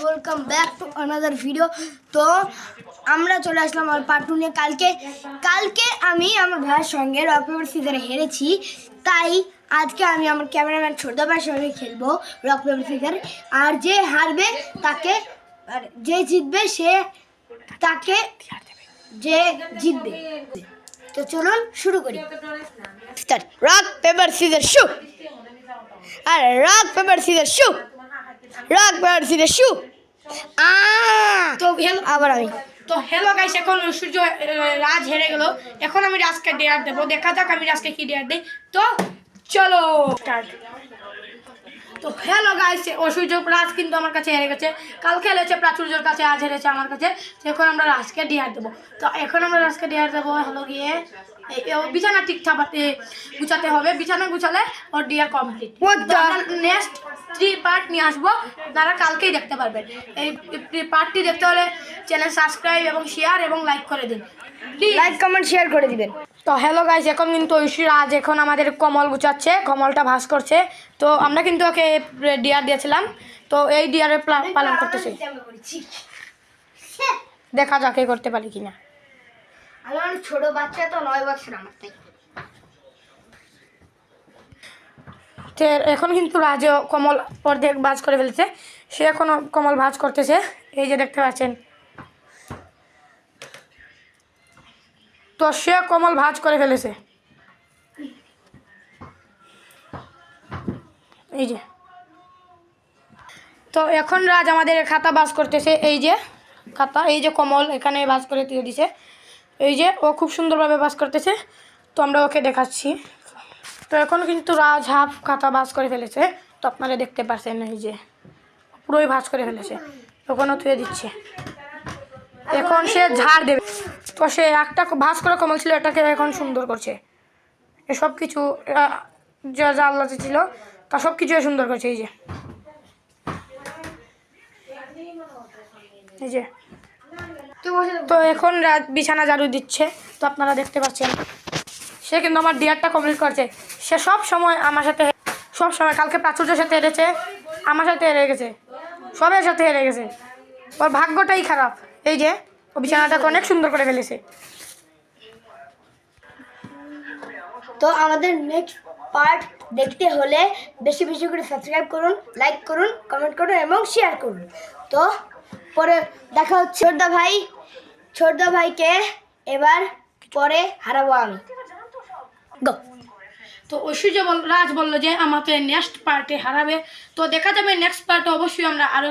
Welcome back to another video. তো আমরা চলে আসলাম আমার পার্ট 2 নিয়ে। কালকে আমি আমার ভাইয়ের সঙ্গে রক পেপার সিজারে হেরেছি, তাই আজকে আমি আমার ক্যামেরাম্যান ছোটদা ভাইয়ের সঙ্গে খেলবো রক পেপার সিজার। আর যে হারবে তাকে, আর যে জিতবে সে তাকে, যে জিতবে। তো চলুন শুরু করি। রক পেপার সিজার শু, আর রক পেপার সিজার শু, রক পেপার সিজার শু। তো আবার আমি তো হ্যালো গাইস, এখন সূর্য রাজ হেরে গেল। এখন আমি রাজকে ডেয়ার দেবো, দেখা যাক আমি রাজকে কি ডেয়ার দিই। তো চলো স্টার্ট। তো হ্যালো গাইস, সূর্য রাজ কিন্তু আমার কাছে হেরে গেছে। কাল খেলেছে প্রাচুর্যর কাছে, আজ হেরেছে আমার কাছে। তো এখন আমরা রাজকে ডেয়ার দেবো। তো এখন আমরা রাজকে ডেয়ার দেবো হলো গিয়ে বিছানা ঠিকঠাক গুছাতে হবে। বিছানা গুছালে ওর ডিয়ার কমপ্লিট। নেক্সট 3 পার্ট নিয়ে আসবো, আপনারা কালকেই দেখতে পারবেন। এই পার্টটি দেখতে হলে চ্যানেল সাবস্ক্রাইব এবং শেয়ার এবং লাইক করে দিন, লাইক কমেন্ট শেয়ার করে দিবেন। তো হ্যালো গাইস, এখন কিন্তু ঐশ্বরাজ এখন আমাদের কমল গুছাচ্ছে, কমলটা ভাঁজ করছে। তো আমরা কিন্তু ওকে ডিয়ার দিয়েছিলাম, তো এই ডিয়ারের পালন করতেছে। দেখা যাক কে করতে পারি কিনা। আমার ছোট বাচ্চা তো 9 বছর আমার, তাই এখন কিন্তু রাজও কমল অর্ধেক ভাঁজ করে ফেলেছে। সে এখনও কমল ভাঁজ করতেছে, এই যে দেখতে পাচ্ছেন। তো সে কমল ভাঁজ করে ফেলেছে, এই যে। তো এখন রাজ আমাদের খাতা ভাঁজ করতেছে, এই যে খাতা, এই যে কমল এখানে ভাঁজ করে দিয়ে দিছে, এই যে ও খুব সুন্দরভাবে ভাঁজ করতেছে। তো আমরা ওকে দেখাচ্ছি। তো এখন কিন্তু রাজ হাফ খাতা ভাঁজ করে ফেলেছে, তো আপনারা দেখতে পাচ্ছেন, এই যে পুরোই ভাঁজ করে ফেলেছে। ওখানেও থুয়ে দিচ্ছে, এখন সে ঝাড় দেবে। তো সে একটা ভাঁজ করে কমল ছিল, এটাকে এখন সুন্দর করছে। এসব কিছু যা যা আল্লাতে ছিল তা সব কিছু সুন্দর করছে, এই যে এই যে। তো এখন রাত বিছানা ঝাড়ু দিচ্ছে, তো আপনারা দেখতে পাচ্ছেন। সে কিন্তু আমার ডিয়ারটা কমপ্লিট করছে। সে সব সময় আমার সাথে, সব সময়, কালকে প্রাচুর্যের সাথে হেরেছে, আমার সাথে হেরে গেছে, সবের সাথে হেরে গেছে। ওর ভাগ্যটাই খারাপ, এই যে ও বিছানাটাকে অনেক সুন্দর করে ফেলেছে। তো আমাদের নেক্সট পার্ট দেখতে হলে বেশি বেশি করে সাবস্ক্রাইব করুন, লাইক করুন, কমেন্ট করুন এবং শেয়ার করুন। তো পরে দেখা হচ্ছে। ছোটদা ভাইকে এবার পরে হারাবো আমি। গো। তো ঐশ্বর্য রাজ বললো যে আমাকে নেক্সট পার্টে হারাবে। তো দেখা যাবে নেক্সট পার্টে অবশ্যই আমরা আরো